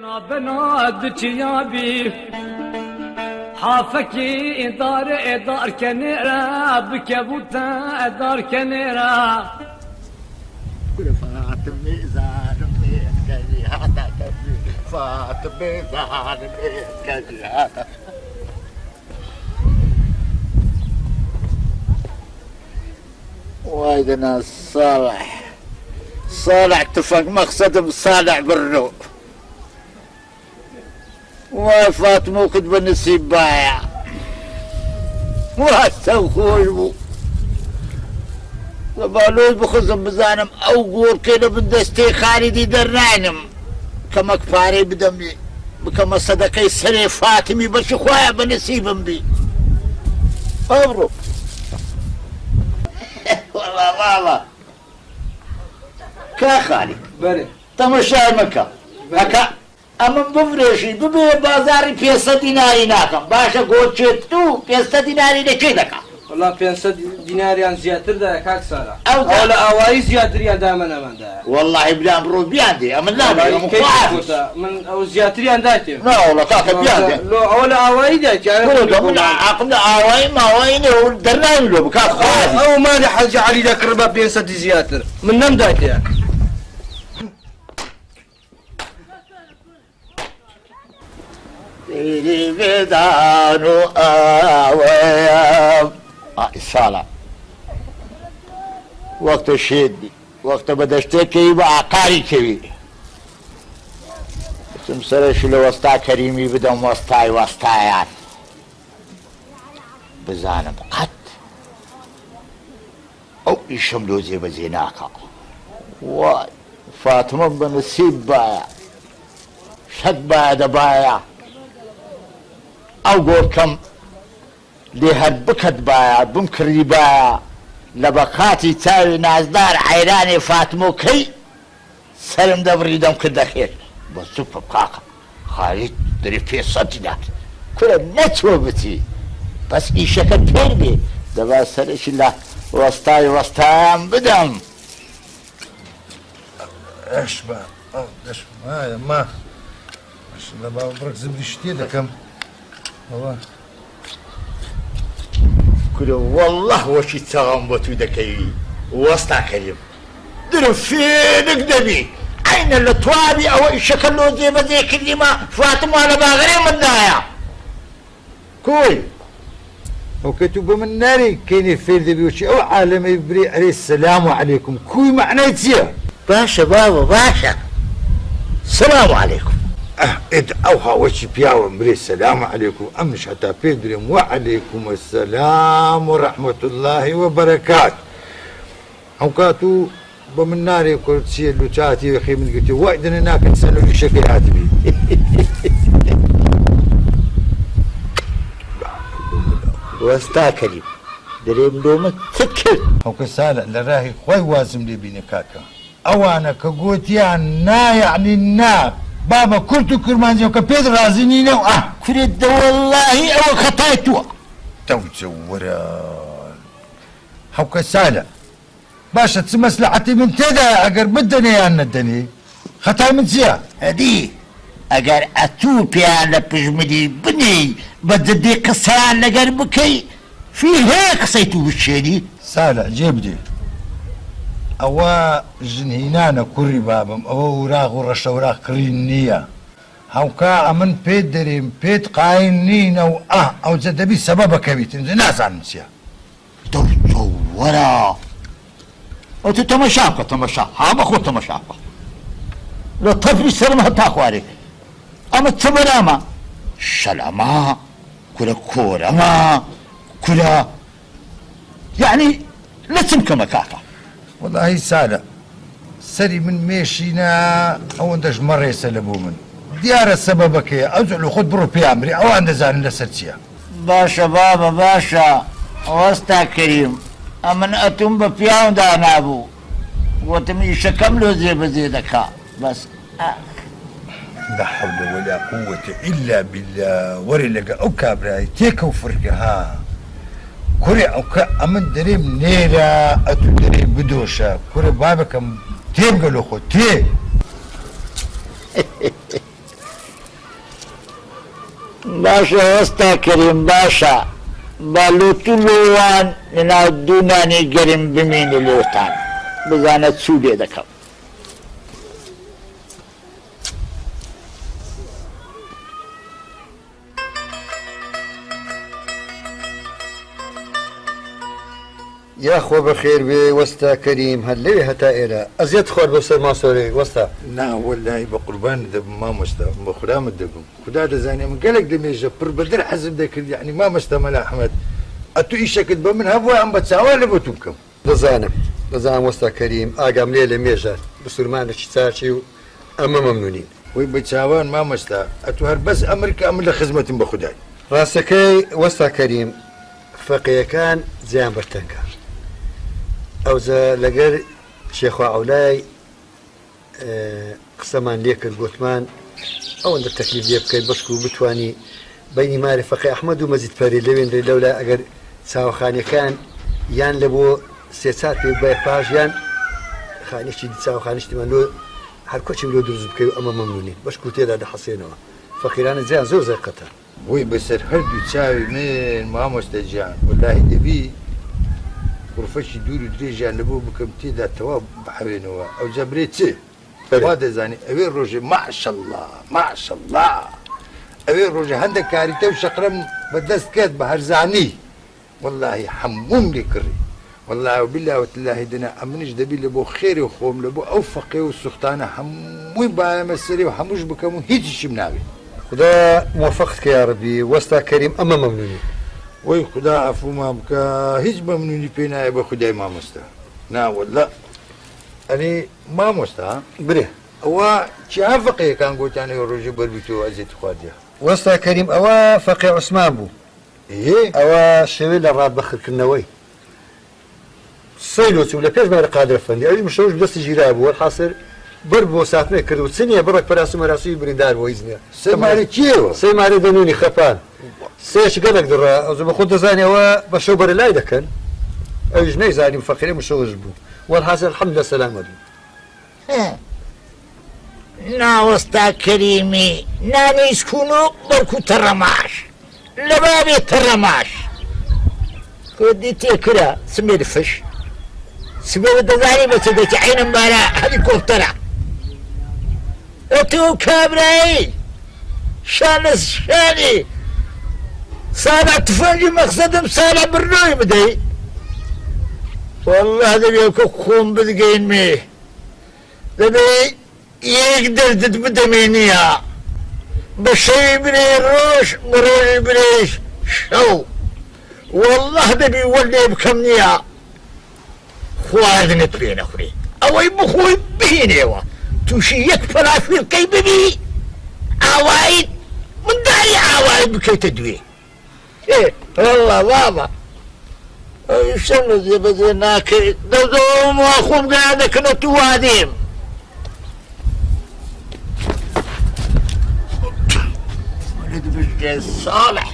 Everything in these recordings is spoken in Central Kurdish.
بنادك يا بي حافكي دار كنيرة بكبوتا دار كنيرة كل فاطمة زارمي كذي هذا كذي فاطمة زارمي كذي هذا وايدنا صالح اتفق مقصد بصالح برو وفاطمة كنت بنسيب بايع وهالسوخوش وبالوز بخزم بزانم او قول كده بدستي خالدي درانم كما كفاري بدمي كما صدقي سري فاطمي بس خوايا بنسيبم بي امرو والله كا خالي بله تمشى مكة هكا اما بفرشي ببي بازاري بيسة ديناري ناكم باشا قول شتو بيسة ديناري نكي دكا والله 500 ديناريان زيادة دا كاك سارة أولا أواي زيادة دائما من دا والله بلا امرو بياندي اما لا من أو زيادة دايتي لا والله كاكا بياندي لو أولا أواي دايتي قولوا من عقل أواي ما ويني ودرنان له بكاك خالي أو ما لي حاجة علي ذاك ربا 500 زيادة من نم دايتي يعني تيري بدانو آوام الصلاة وقت الشدي وقت بدشتكي بعقاري كوي اسم سرش لوسطا كريمي بدم وسطايات بزانم قط او يشملو زي بزيناكا واي فاطمة بنسيب بايا شد بايا دبايا او قول كم لهد بكت بايا بمكري بايا لبقاتي تاوي نازدار عيراني فاطمو كي سلم دبري دم كده خير بس سوف بقاقا خالد دري في صدنا كل نتوبتي بس ايشك بيربي دبا سرش الله وسطايام بدم ايش بقى ايش هذا ما الله برك زبدي شتيده كم والله كل والله وش تغمبت ودكي وسطا كريم درب فينك دبي عين التوابي او شكله زي ما زي كلمة فاطمة على باغري من دايا كوي وكتب من ناري كاين فير دبي وشي او عالم يبري عليه السلام عليكم كوي معناتيا باشا بابا باشا السلام عليكم ادعوها وشي بياو مري السلام عليكم امش حتى بيدرم وعليكم السلام ورحمة الله وبركاته اوقاتو بمن ناري كرسي اللوتاتي اخي من قلت وعدنا هناك نسالوا لي شكيات بي واستاكلي دريم دومك تكل اوك سالع لراهي خوي وازم لي بيني كاكا اوانا كقوت نا يعني نا بابا كنتو كرمانزي وكبيد رازيني نو فريد والله او خطايتوا تو تزورا هوك سالع باشا تسمسلعتي من تدا اقر بدني يا ندني خطاي من زيا هدي اقر اتوبيا لبجمدي بني بدي قصيان لقر بكي في هيك قصيتو بالشيني سالع جيبدي اوا جنينانا كوري بابم او وراغ ورشا وراغ كرينية هاوكا امن بيت دريم بيت قاينين او زدبي سببك بيت ناس عن نسيا ورا انت تمشاقة ها بخو تمشاقة لو طفل سلمها تاخوارك اما تسمراما شلما كلا كورما كلا يعني لا تمكن مكاكا والله سالة سري من ميشينا او اندش مرة يسلبو من ديارة سببك يا ازعلو خد برو بيامري او عند زان لسرسيا باشا بابا باشا وستا كريم امن اتم ببياون دا نابو وتمي شكملو زي بزيدكا بس لا حول ولا قوة الا بالله وري لقى او كابراي تيكو فرقها كوري اوكا امن دريم نيرا اتو دريم بدوشا كوري بابكم تيم قالوا خو تيم باشە هەستا کەریم باشە با لۆتو لۆوان لەناو دوو نانی گەرم بمێنە لێتان بزانە چوو لێ دەکەم. یا خۆ بەخێر بێ وەستا کەریم هەر لەوێ هەتا ئێرە ئەزیەت خۆر بە سەر ماسۆرێ وەستا. نا وەلای بە قوربان دەبم مامۆستا بە خودامت دەبم خدا دەزانێ من گەلێک دەمێژە پڕ بەدر حەزم دەکرد یعنی مامۆستا مەلا ئەحمەد ئەتو ئیشەکت بە من هەبووە ئەم بە چاوا لە بۆ تو بکەم. دەزانم وەستا کەریم ئاگام لێ لە مێژە بسوورمانێکی چاچی و ئەمە مەمنونین. وەی بە چاوان مامۆستا ئەتو هەر بەس ئەمریکا ئەمن لە خزمەتم بە خودای. ڕاستەکەی وەستا کەریم فەقیەکان زیان بەرتەنگە ئەوزە لەگەر شێخوا ئەولای قسەمان لێ کرد گوتمان ئەوەندە تەکلیف لێ بکەیت بەشک و بتوانی بەینی ماری فەقی ئەحمەد و مەزید پەری لەوێنرێ لەولا ئەگەر چاوەخانەکان یان لە بۆ سێ چار پێ بە پاش یان خانێکی چاوەخانشتیمان لۆ هەر کۆچیم لۆ دروست بکەی و ئەمە مەمنونین بەشک و تێدا دەحەسێنەوە فەقیرانە زیان زۆر زەرقەتە. وەی بەسەر هەردوو چاوی من مامۆستا گیان وەلای دەبی غرفەشی دوور و درێژیان لەبۆ بکەم تێدا تەواو بحەوێنەوە ئەو جەبرێ چێ وا دەزانێ ئەوێ ڕۆژێ ماشەڵڵا ماشەڵڵا ئەوێ ڕۆژە هەندێک کاریتە و شەقرەم بەدەست کرد بە هەرزانی وەڵڵاهی هەمووم لێ کڕی وەڵڵاهی وبیللا وتللاهی دەنا ئەمنیش دەبی لە بۆ خێری و خۆم لە بۆ ئەو فەقێ و سوختانە هەمووی بایەمە سەرێ و هەمووش بکەم و هیچیشم ناوێت. خدا موفقت کە یا ڕەبی وەستا کەریم ئەمە مەمنونی. وەی خدا عەفومان بکە هیچ مەمنونی پێ نایە بە خودای مامۆستا. نا وەڵڵا ئەنی مامۆستا برێ ئەوە چیان فەقەیەکان گوتیانەوە ڕۆژێ بەربیتەوە ئەزیێتی خواردیە. وەستا کەریم ئەوە فەقی عوسمان بوو ئەوە شێوێ لە ڕاد بەخرکردنەوەی سەیلۆچ و لە پێش بارە قادرە فەندی ئەوی مشەوش دەستی ژیرا بوو وەرحاسر بەر بۆ ساتمێ کرد و چنیە بڕێک پەراس و مەراسی بریندار بۆ هیچ نییە سەمارە کێوە سێ مارە دەنونی خەپان سێش گەلێک دڕا ئەوزە بە خۆت دەزانێەوە بە شەو بەرە لای دەکەن ئەویش نەیزانیم فەقیرە مشەوش بوو وەرحاسر حەمد لە سەلامەت بوو. ناوەستا کەریمی نانیسکون و بەڵکو تەڕەماش لە بابێ تەڕەماش کۆدی تێکرا سمێ فش سبێ دەزانی بە چ دەکی عینم بارە هەلیکۆپتەرە ئەتۆ کابرایی شانە شانی ساڵە تفەنجی مەقسەدم ساڵە بڕنۆی بدەی وەڵڵا دەبێ کە خۆم بدگەین مێ دەبێ یەک دەردت بدەمێنیە بە شەوی برێ ڕۆژ ڕۆژی برێش شەو وەڵڵا دەبی وەلێ بکەم نییە خواردنت پێ نەخورێ ئەوەی بخۆی بهێنێەوە تووشی یەک پەلافیلکەی ببی ئاوایت منداری ئاوایت بکەیتە دوێ وەڵڵا بابە ئەوی شەم لە جێبەجێ ناکەیت دەدەوم وا خۆم گیا دەکەنە تو وادێم صالح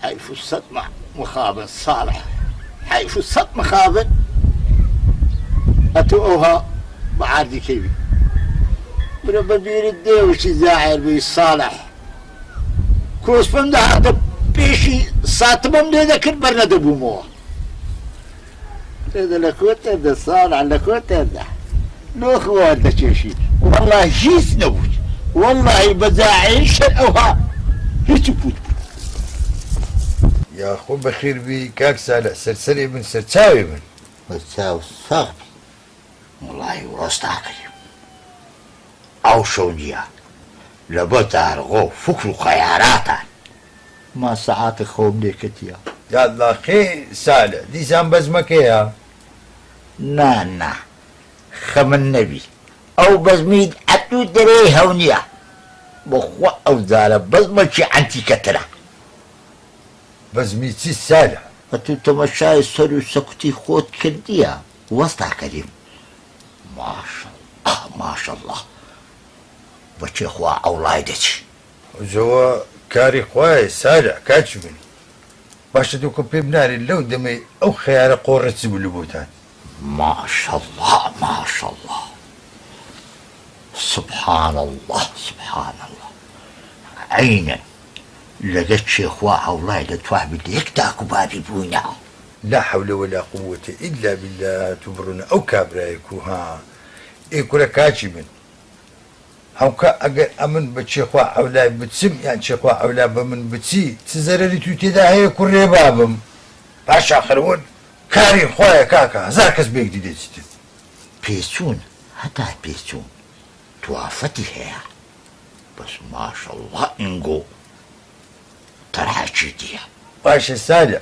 حيث الصدمة مخابن صالح حيث الصدمة خابن أتوها بعادي كيفي من بدير الدوش زاعر بي صالح كوس فم ده هذا بيشي ساتمم ده ذكر برنا دبومو هذا لكوت هذا صالح لكوت هذا لو خوات تشيشي والله جيس نوج والله بزاعيش أوها هيك بوت يا خو بخير بي كاك سالع سرسري من سرساوي من سرساوي صاحبي والله وراستاكي أو شونيا لبتا رغو فكر خياراتا ما ساعات خوب ليكتيا يا الله خي سالع دي زان بزمك يا نا خم النبي أو بزميد أتو دري هونيا بخوا أو زالة بزمشي عنتي كترة بزميتي سالع أتو تمشاي سرو سكتي خود كرديا وسطا كريم ما شاء الله ما شاء الله بچه خوا أولادتي جوا كاري خواي سالع كاتش من باشە دووکە پێ بناری لەو دەمەی ئەو خەیارە قۆڕەت زبوو لە بۆتان ما شاء الله ما شاء الله سبحان الله سبحان الله عينا لقيت شيخوا أولاي لتواه بدي يكتاكو بابي بونا لا حول ولا قوة إلا بالله تبرنا أو كابرايكو ها إيكو لكاتشي من هاوكا أجر أمن بتشيخوا أولاي بتسم يعني شيخوا أولاي بمن بتسي تزرري توتيدا هي كوري بابم باشا خرون كاري خويا كاكا هزار كس بيك دي ستين بيسون هتا بيسون توافتي هي بس ما شاء الله إنجو ترحشي ديا باشا سالع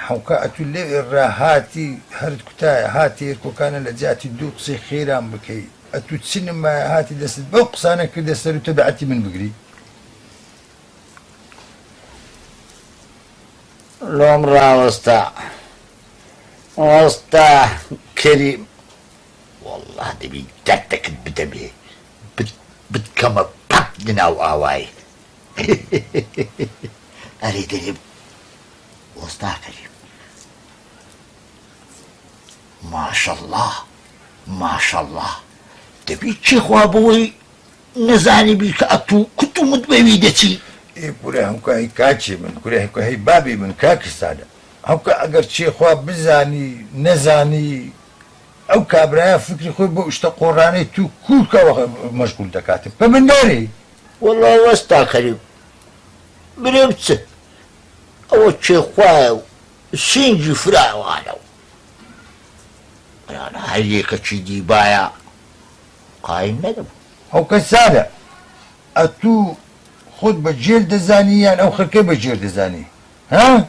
هاوكا أتولي الراهاتي هرد كتاي هاتي إركو كان لجاتي دوقسي خيران بكي أتوتسن ما هاتي دست بوقس أنا كده سرو تبعتي من بقري العمر وسطا كريم والله دبي دتك بدبي بتكم بطننا وآواي أريد أن وسطا كريم ما شاء الله ما شاء الله دبي تشيخوا أبوي نزاني بيك أتو كنتو مدبويدتي إيه كوري هاوكا هي كاتشي من كوري هاوكا هي بابي من كاكي سالع هاوكا أجر شيخوا بزاني نزاني أو كابرايا فكري خوي بو اشتقوراني تو كولكا مشغول دكاتب فمن داري والله وسطا كريم بريبت أو تشيخوا سينجي فراو أنا أنا هيك تشيدي بايا قايم ندم هاوكا سالع أتو خود بجيل دزاني يعني أو خلكي بجيل دزاني ها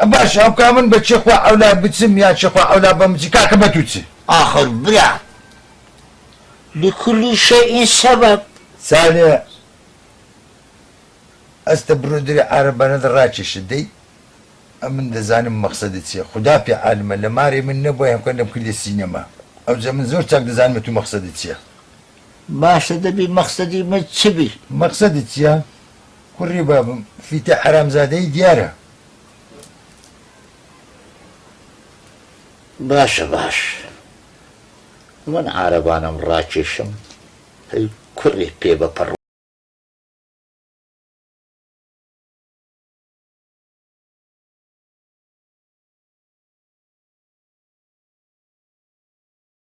باشا هاوكا من بتشيخوا أولا بتسم يا شيخوا أولا بمجي كاكا بتوتسي آخر برا لكل شيء سبب سالع استبرودري عربانا دراتي شدي من دزانم مقصدتي خدا في عالم لماري من نبوي هم كنا بكل السينما او زمن زور تاك دزان متو مقصدتي باشا دبي مقصدي ما تسبي مقصدتي كل باب في حرام زادي دياره باش وانا عارف انا مراتشم هي كل بيبا برو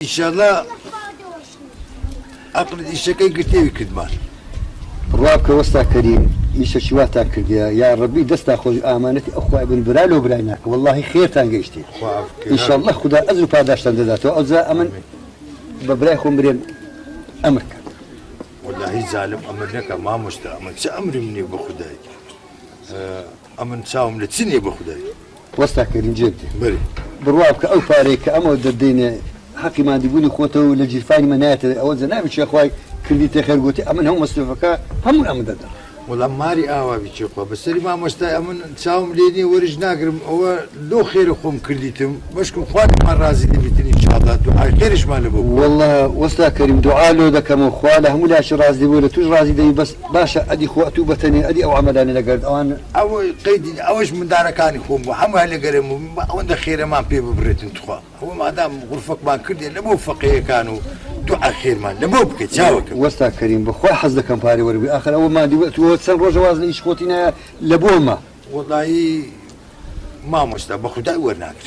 ان شاء الله اقلد الشكاي قلتي كدمان ڕابکە وەستا کەریم ئیشەکی واتان کردیە یا ڕەبی دەستا خۆش ئامانەتی ئەوخوای بن برا لەو برای ناکە وەڵڵاهی خێرتان گەیشتێ ئینشەڵڵا خوددا ئەزر و پاداشتان دەداتەوە ئەوجا ئەمن بە برای خۆم برێن ئەمر کە والله ظالم امرنك ما مستأمن سأمر مني بخداي امن ساوم لتسني بخداي وەستا کەریم جێبدێ بري بڕوا بکە ئەو پارەی کە ئەمە دەدەینێ حەقی مادیبوونی خۆتەوە لە جیرفانی مەنایەتە ئەوە جەنابی شێخوای کردی تێخێرگوتی ئەمن هەموو مەسلوفەکە هەموو ئەمە دەدا والله ماري بيجي خو بس اللي ما مستاء امن ساوم ليني ورج ناقرم هو لو خير خوم كرديتم باشكم خواني ما رازي دبيتني ان شاء الله دعاء خيرش ما لبو والله وەستا کەریم دوعا لۆ دەکەم و خوا لە هەموو لاشی ڕازی بوو لە توش ڕازی دەی بەس باشە ئەدی خۆ ئەتوو بەتەنێ ئەدی ئەو عەمەلانە لەگەرد ئەوان او قيد اوش من داركاني خوم وحمو هلا قرم وند خير ما بي ببريتن تخوا هو ما دام غرفك ما كردي لبو فقيه كانوا دعاء خير ما لبو بكي تساوك وەستا کەریم بەخوا حەز دەکەم پارەی وەربی ئاخر ئەوە مادی تۆ چەند ڕۆژە واز لە ئیش خۆتینە لە بۆمە والله ما مستاء بخداي ورناك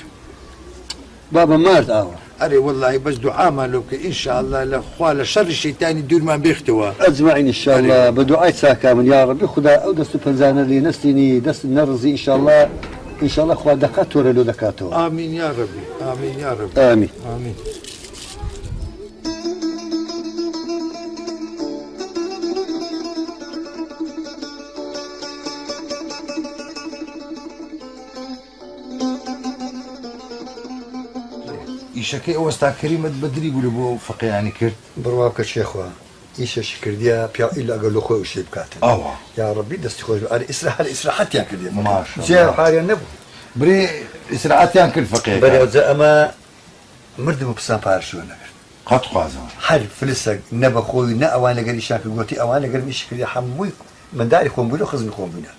بابا مارد ئاوە أري والله بس دعاء مالوك إن شاء الله لأخوة لشر الشيطان يدور ما بيختوى ئەجمعین ئینشاءالله بە دوعای چاکامن یا ڕەبی خوددا ئەو دەست و پەنجانە لێ نەستینی دەست نەڕزی ئینشاءالله ئینشاءالله خوا دەکات تۆرە لۆ دەکاتەوە آمين يا ربي آمين يا ربي ئامین آمين ئیشەکەی ئەوەستا کەریمت بەدری بوو لە بۆ فەقییانی کرد بڕوا بکە چێخوا ئیشەشی کردیە پیا ئیلا ئەگەر لە خۆی شێ بکاتن ئەوە یا ڕەبی دەستی خۆش ئەری ئیسراحەتیان کردێ ماشەڵڵا. جێ حاریان نەبوو برێ ئیسراعەتیان کرد فەقییەکان بەرەوجە ئەمە مردم و پسان پارشوە نەکرد قەت خوازەوە هەر فلسە نە بە خۆی نە ئەوان لەگەر ئیشان کرد گوتی ئەوان لەگەر میشی کردی هەمووی منداری خۆم بوو لە خزمی خۆم بووینە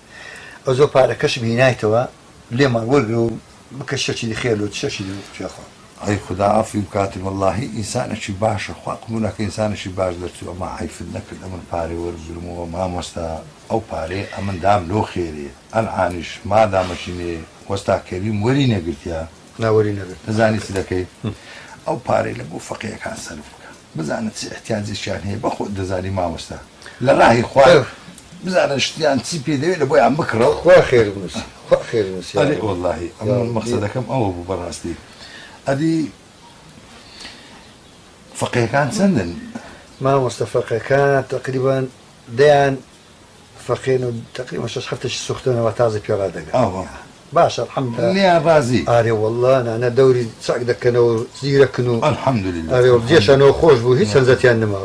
ئەو زۆر پارەکەشم هینایتەوە لێمان وەرگرە و بکە شەچی خێر و شەشی شێخوا ئەی خدا ئافی بکاتم وەڵاهی ئینسانێکی باشە خوا قبوونەکە ئینسانێکی باش دەرچوو ئەمە حیفت نەکرد ئەمن پارەی وەرگرمەوە مامۆستا ئەو پارێ ئەمن دام لۆ خێرێ ئەنعانیش مادامەشینێ وەستا کەریم وەری نەگرتیا ناوەری نەبێت دەزانی چ دەکەی ئەو پارەی لە بۆ فەقیەکان سەرف بکە بزانت چ احتیاجیشیان هەیە بە خۆت دەزانی مامۆستا لە ڕاهی خوای بزانە شتیان چی پێ دەوێت لە بۆیان بکڕەوە خوا خێر بنووسی خوا خێر بنووسی ئەرێ وەڵاهی ئەمە مەقسەدەکەم ئەوە بوو بەڕاستی ئەدی فەقیەکان چەندن مامۆستا فەقیەکان تقریبان دەیان فەقێن و تقریبا 6 هەفتەشی سوختنەوە تازە پێڕا دەگەن ئەوە باشە الحەمدوللا لیان ڕازی ئارێ وەڵڵا نانە دەوری چاک دەکەنەوە زیرەکن و الحەمدوللا ئارێ جێشانەوە خۆش بوو هیچ هەنجەتیان نەما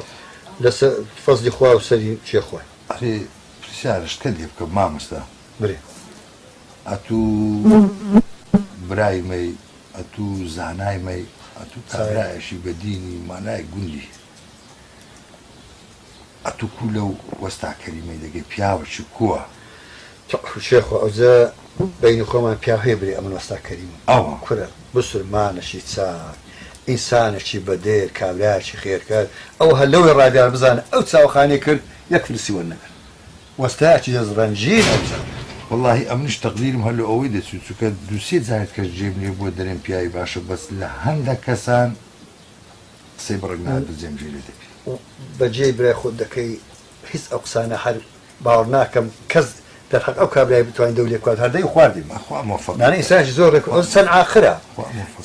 لەسەر فەزلی خوا و سەری چێخوای ئەرێ پرسیارش کە لێ بکە مامۆستا برێ ئەتوو برای مەی ئەتوو زانای مەی ئەتوو کابرایەشی بە دینی مانای گوندی ئەتوو کو لەو وەستا کەریمەی دەگەی پیاوەکی کووە شێخوا ئەوزە بینی خۆمان پیا هەیە برێ ئەمن وەستا کەریم ئەوە کورە بسلمانەشی چاک ئینسانێکی بەدێر کابرایەکی خێرکار ئەو هەر لەوەی ڕادیان بزانە ئەو چاوەخانەی کرد یەک فلسی وەرنەگەن وەستایەکی دەزڕەنجین ئەوزە واللهی ئەمنش تەقدیرم هەلو ئەوەی دەچوو چووکە دووسێ جارێت کەس جێم لێ بۆ دەرێن پیاوی باشە بەس لە هەندێک کەسان قسەی بڕگنات بجێم ژێ لێ دەکەی بەجێ برای خۆت دەکەی هیچ ئەو قسانە هەر باوەڕ ناکەم کەس دەرحەق ئەو کابرای بتوانین دەولێ کوات هەردەی خواردیم خوا مۆفەق نانە ئینسانشی زۆر چەند عاقرە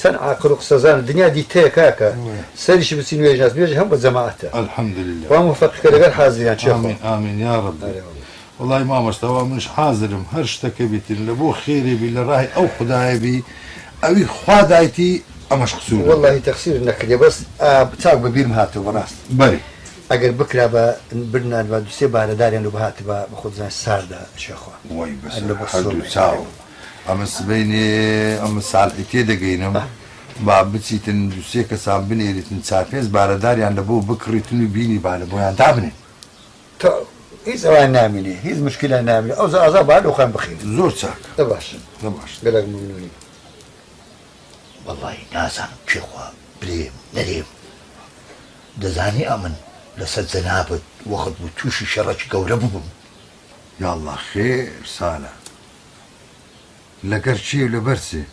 چەند عاقر و قسەزان دنیا دیتەیە کاکە سەریشی بچی نوێژ ناس نوێژ هەم بە جەماعەتە الحەمدوللا وا موفەقیکە لەگەر حازریان چێخۆ ئامین ئامین یا ڕەبی والله مامۆستاوا منش حازرم هەر شتەکە بیتن لە بۆ خێرێ بی لە ڕای ئەو خدایە بی ئەوی خوا دایتی ئەمەش قسوور واللهی تەقسیر نەکردێ بەس چاک بە بیرم هاتەوە بەڕاست بەری ئەگەر بکرا بە برنان بە دووسێ بارەداریان لە بەهات بە خۆزان ساردا شێخوا وای بەس هەردوو چاو ئەمە سبەینێ ئەمە ساڵحی تێدەگەینم با بچیتن دووسێ کەسان بنێریتن چاپێز بارەداریان لە بۆ بکڕیتن و بینی با لە بۆیان دابنێن هیچ ئەوان نامینێ هیچ مشکلە نامێ ئەو ئازا با لەوخان بخین زۆر چاک دەباش دەباش گەلک ممنونی وەڵی نازانم پێخوا برێم نەرێم دەزانی ئەمن لەسەر جەنابەت وەخت بوو تووشی شەڕەکی گەورە بووم یاڵڵا خێر سالە لەگەر چی و لەبەر چێ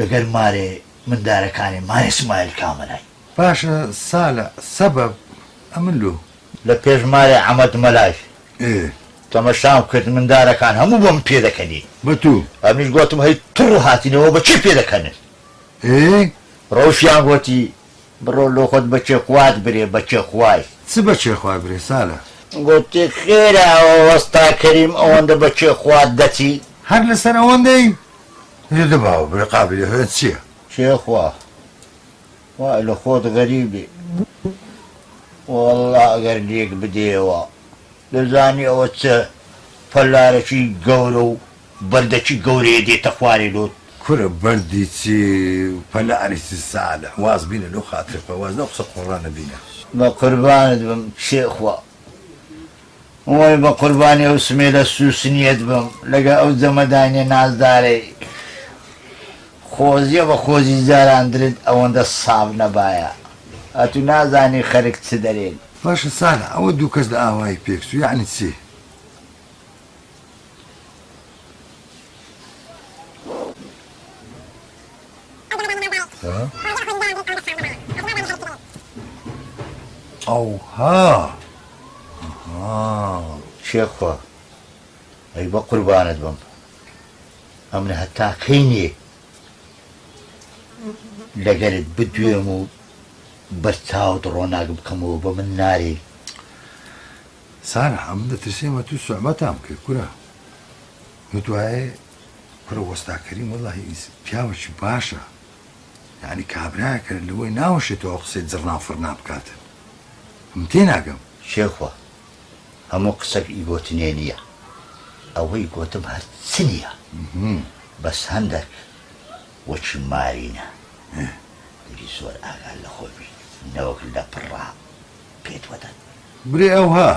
لەگەر مارێ مندارەکانی مارێ سمایل کامەلای باشە سالە سەبەب ئەمن لۆ لە پێشمارێ عەمەد مەلاش ئێ تەمەشام کرد مندارەکان هەموو بۆم پێ دەکەنی بە تو ئەمیش گوتم هەی تڕ هاتینەوە بە چی پێ دەکەنن ئێ ڕۆژیان گوتی بڕۆ لۆ خۆت بەچێ خوات برێ بەچێ خوای چ بەچێ خوا برێ سالە گوتی خێرا ئەوە وەستا کەریم ئەوەندە بەچێ خوات دەچی هەر لەسەر ئەوەندەی لێ دەباوە برێ قابلی هەیە چییە چێخوا وای لە خۆت غەریبێ وەڵڵا ئەگەر لێک بدێەوە دەزانی ئەوە چە پەلارەکی گەورە و بەردەکی گەورەیە دێتە خوارێ لۆت کورە بەردی چی پەلاری چی سالە واز بینە لەو خاترە پەواز لەو قسە قۆڕانە بینە بە قوربانت بم چێخوا وای بە قوربانی ئەو سمێرە سووسنیەت بم لەگە ئەو جەمەدانیە نازدارەی خۆزیە بە خۆزی زاراندرت ئەوەندە ساڵ نەبایە ئەتو نازانی خەرک چ دەرێن باشە سالە ئەوە دوو کەس لە ئاوای پێکسو یعنی چی ئەوها شێخوا ئەی بە قوربانت بم ئەمنە هەتا کەینێ لەگەرت بدوێم و بەرچاوت ڕۆناک بکەمەوە بە من نارێ سالە ئەم دەترسێمە تو سوعمەتام کرد کورە وتوایە کورە وەستاکەریم وەڵڵاهی پیاوەکی باشە یعنی کابراکە لەوەی ناوەشێتەوە قسەی جڕنا فڕنا بکاتن ئەم تێناگەم شێخوا هەموو قسەک ئیگۆتنێ نییە ئەوەی گۆتم هەر چ نییە بەس هەندێک وەچی مارینە دەبی زۆر ئاگال لە خۆبی نەوەک لە پڕا پێت وەدەن برێ ئەوها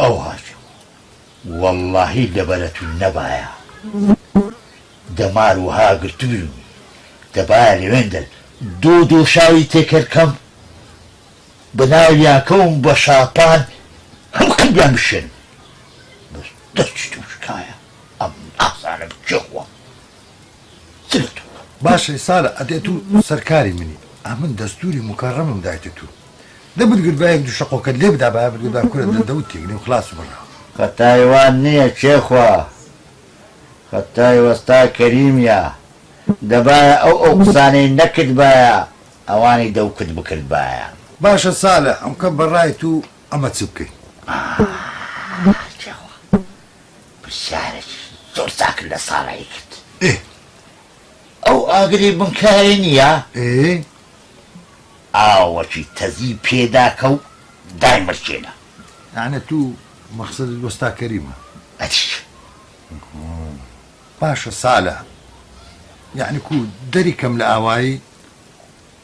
ئەوها وەڵڵاهی لەبەرەت و نەبایە دەمار وها گرتووی دەبا لەوێندە دوو شاوی تێکەرکەم بە ناویاکەوم بە شاپان هەم قەلبیان بشێن بەس دەست توشکایە ئەم ئازانە بچەخوا سلتو باشە ساڵە ئەدێت و سەرکاری منی ئەمن دەستوری مکەڕەمم دایتە تو دەبت گربایەک دوو شەقۆکەت لێ بدا بە بگدا کورە دەدەوت تێگنی و خلاص بڕا خەتایوان نییە چێخوا خەتای وەستا کەریمیە دەبایە ئەو قسانەی نەکرد بایە ئەوانی دەوکت بکرد بایە باشە ساڵە ئەم کە بەڕای تو ئەمە چ بکەین پرسیارێکی زۆر ساکر لە ساڵایی کرد ئەو ئاگری بنکاری نییە ئاوەکی تەزی پێداکە و دایمەرچێنە یانە تو مەقسەدت وەستا کەریمە ئەتیش باشە ساڵە یعنی کو دەری کەم لە ئاوایی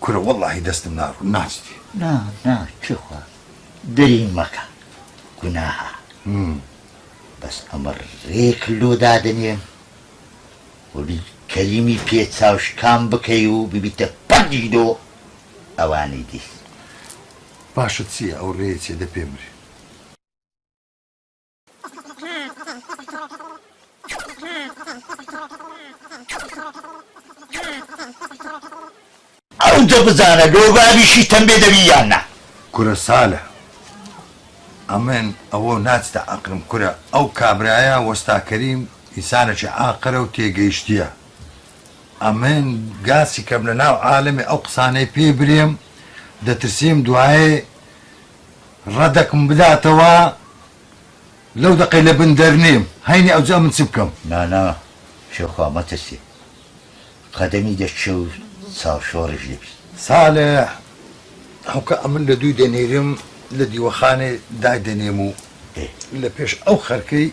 کورە وەڵڵاهی دەستم ناڕوو ناچتی نا چخوا دەری مەکە گوناها بەس ئەمە ڕێک لۆدادنێن وەبی کەریمی پێچاوشکام بکەی و ببیتە پەنجیدۆ ئەوانەی دیست باشە چییە ئەو ڕێیە چێدە پێمری ئەو دە بزانە لۆبابیشی تەمبێ دەوی یاننا کورە ساڵە ئەمن ئەوە ناچتە ئەقرم کورە ئەو کابرایە وەستاکەریم ئیسانەکی عاقرە و تێگەیشتیە ئەمن گاسی کەم لە ناو عالەمی ئەو قسانەی پێ برێم دەترسیم دوایێ ڕەدەکم بداتەوە لەو دەقەی لە بن دەرنێم هەینی ئەوجا من چ بکەم نانا شێخوا مەترسێ قەدەمی دەچێ و چاوشۆڕش دەبی ساڵێ ئەوکە ئەمن لە دووی دەنێرم لە دیوەخانێ دادەنێم و لە پێش ئەو خەرکەی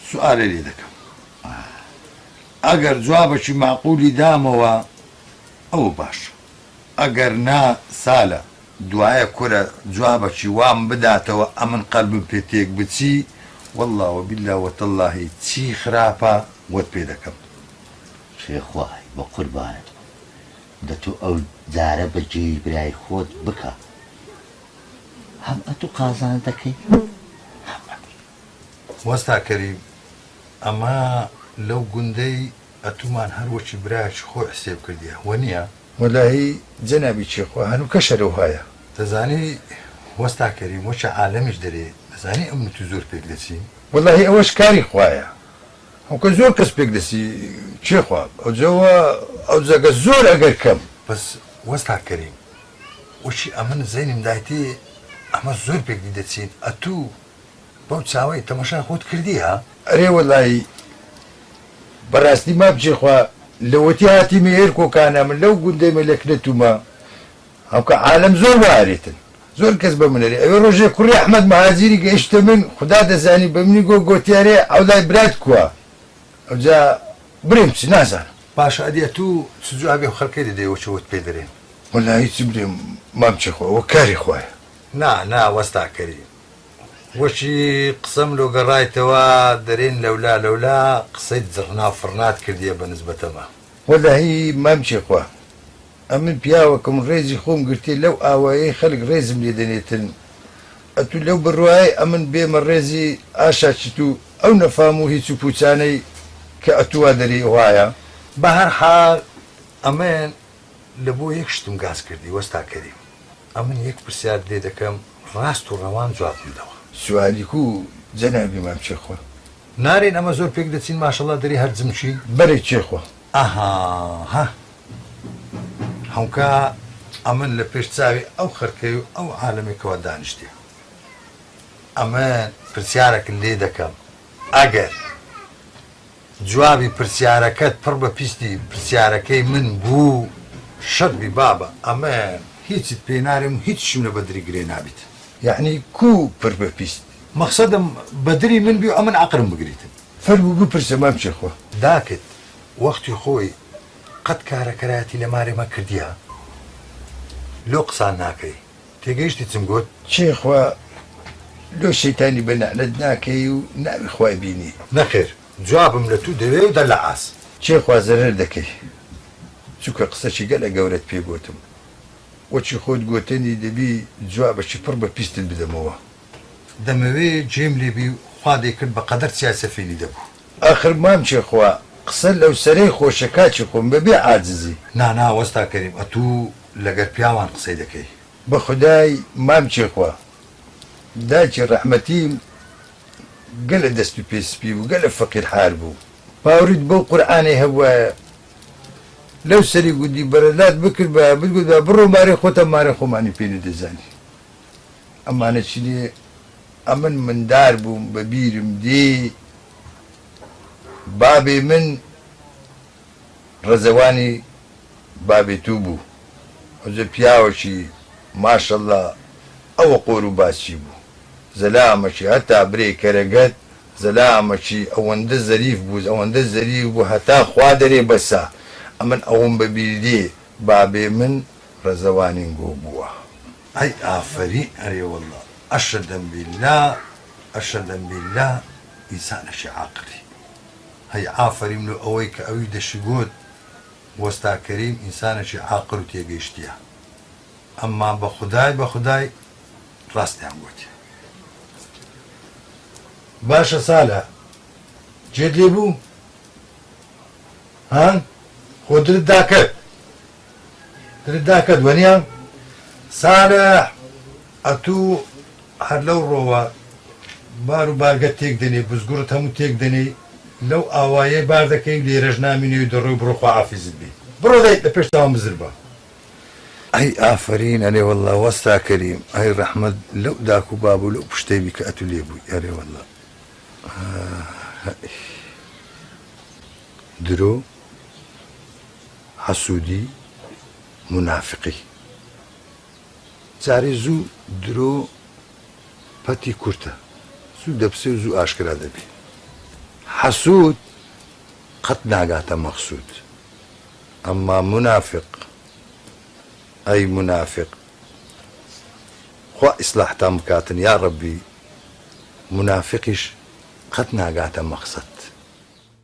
سوالە لێ دەکەم ئەگەر جوابەکی معقولی دامەوە ئەوە باش ئەگەر نا ساڵە دوایە کورە جوابەکی وام بداتەوە ئەمن قەلبم پێ تێک بچی وەڵڵاوە بیللا وەتەڵڵاهی چی خراپە وەت پێ دەکەم شێخوای بە قوربانت دەتوو ئەو جارە بەجێی برای خۆت بکە هەم ئەتو قازان دەکەی وەستا کەریم ئەمە لەو گوندەی ئەتومان هەروەکی برایکی خۆی حسێب کردیە وە نییە وەلایی جەنابی چێخوا هەنوو کەشە لەو هایە دەزانی وەستا کەریم وەچە عالەمیش دەرێ دەزانی ئەم تو زۆر پێک دەچی وەڵاهی ئەوەش کاری خوایە ئەوکە زۆر کەس پێک دەچی چێخوا ئەوجەوە ئەو جەگە زۆر ئەگەر کەم بەس وەستا کەریم وەچی ئەمن زەینم دایتێ ئەمە زۆر پێکی دەچین ئەتوو بەو چاوەی تەماشا خۆت کردی ها ئەرێ وەڵایی بەڕاستی ما بچێخوا لەوەتی هاتیمە هێر کۆکانە من لەو گوندەی مەلەکنەتومە ئەوکە عالەم زۆر وارێتن زۆر کەس بە منەرێ ئەوێ ڕۆژێ کوڕی ئەحمەد مەهاجیری گەیشتە من خدا دەزانی بە منی گۆتیارێ ئەو لای برات کووە ئەوجا برێم چ نازانم باشە ئەدێ تو چ جوابێ خەڵکەی دەدەیەوەچەوەت پێ دەرێن وەڵایی چ برێم مام چێخوا ئەوە کاری خوایە نا وەستا کەری وەشی قسەم لۆ گەڕایتەوە دەرێن لەولا قسەی جڕنا فڕنات کردیە بە نسبەتەمە وەلایی مام چێخوا ئەمن پیاوەکەم ڕێزی خۆم گرتێ لەو ئاوایەی خەڵک ڕێزم لێ دەنێتن ئەتو لەو بڕوای ئەمن بێمە ڕێزی ئاشاچیت و ئەو نەفام و هیچ و پوچانەی کە ئەتووا دەری وایە بە هەر حاڵ ئەمن لە بۆ یەک شتم گاز کردی وەستا کەریم ئەمن یەک پرسیار لێ دەکەم ڕاست و ڕەوان جواب بدەوە سوالی کو جەنابی مام چێخوا نارێن ئەمە زۆر پێک دەچین ماشەڵڵا دەری هەرجمشی بەرێ چێخوا ئاها هەمکە ئەمن لە پێش چاوی ئەو خەرکەی و ئەو عالەمێکەوە دانیشتێ ئەمە پرسیارێکن لێ دەکەم ئەگەر جوابی پرسیارەکەت پڕ بە پیستی پرسیارەکەی من بوو شەربی بابە ئەمە هیچت پێ نارێم هیچ شم لە بەدری گرێ نابیت یعنی کو پڕ بە پیست مەقسەدم بەدری من بی و ئەمن عەقرم بگریتن فەرموو بپرسە مام چێخوا داکت وەختی خۆی قەت کارەکەراتی لە مارێمە کردیە لۆ قسان ناکەی تێگەیشتی چم گوت چێخوا لۆ شەیتانی بە نەعلەت ناکەی و ناوی خوای بینی نەخێر جوابم لە تو دەوێ و دە لە ئاس چێ خوازەرەر دەکەی چووکە قسەشی گەلە گەورەت پێ گوتم وەچی خۆت گوتنی دەبی جوابەشی پڕ بە پیستت بدەمەوە دەمەوێ جێم لێبی خوا دەیکرد بە قەدەر سیاسەفێنی دەبوو ئاخر مام چێخوا قسە لەو سەرەی خۆشەکاتی خۆم بەبێ عاجزی نانا وەستا کەریم ئەتوو لەگەر پیاوان قسەی دەکەی بە خودای مام چێخوا داچی ڕەحمەتیم گەلە دەست و پێسپی و گەلە فەقیر حال بوو باوریت بەو قورئانەی هەبوایە لەو سەری گوتی بەرەدات بکرد بە بگوت بە بڕۆ مارێ خۆتە مارە خۆمانی پێ دەزانی ئەمانە چینێ ئەمن مندار بووم بە بیرم دێ بابێ من ڕەزەوانی بابێ تو بوو ئەوجە پیاوەشی ماشەڵڵا ئەوە قۆر و باسی بوو زەلامەشی هەتا برێ کەرەگەت زەلامەشی ئەوەندە زەریف بوو ئەوەندە زەریف بوو هەتا خوا دەرێ بەسا ئەمن ئەوم بە بیردێ بابێ من ڕەزەوانین گۆ بووە ئەی ئافەری ئەرێ وەڵڵا ئەشهدەن بیللا ئەشهدەن بیللا ئینسانەشی عاقلی هەی ئافەریم لە ئەوەی کە ئەوی دەشگوت وەستا کەریم ئینسانێکی عاقل و تێگەیشتیە ئەمما بە خودای ڕاستیان گوتی باشە سالە جێت لێ بوو هان خۆ درت داکەت وەنیا سالە ئەتوو هەر لەو ڕۆوە بار و بارگە تێک دەنێ بزگوڕت هەموو تێک دەنێ لەو ئاوایە بار دەکەی لێرەش نامینێ و دەڕۆی بڕۆ خوا حافیزت بێ بڕۆ دەیت لە پێشتاوان بزر بە ئەی ئافرین ئەرێ وەڵڵا وەستا کەریم ئەی ڕەحمەت لەو داک و بابوو لەو پشتەیبی کە ئەتو لێ بووی ئەرێ وەڵڵا درۆ حەسوودی منافقی جارێ زوو درۆ پەتی کورتە زوو دەپسێ و زوو ئاشکرا دەبێ حەسوود قەت ناگاتە مەقسوود ئەمما منافق ئەی منافق خوا ئیسلاحتان بکاتن یا ڕەبی منافقیش قەت ناگاتە مەقسەد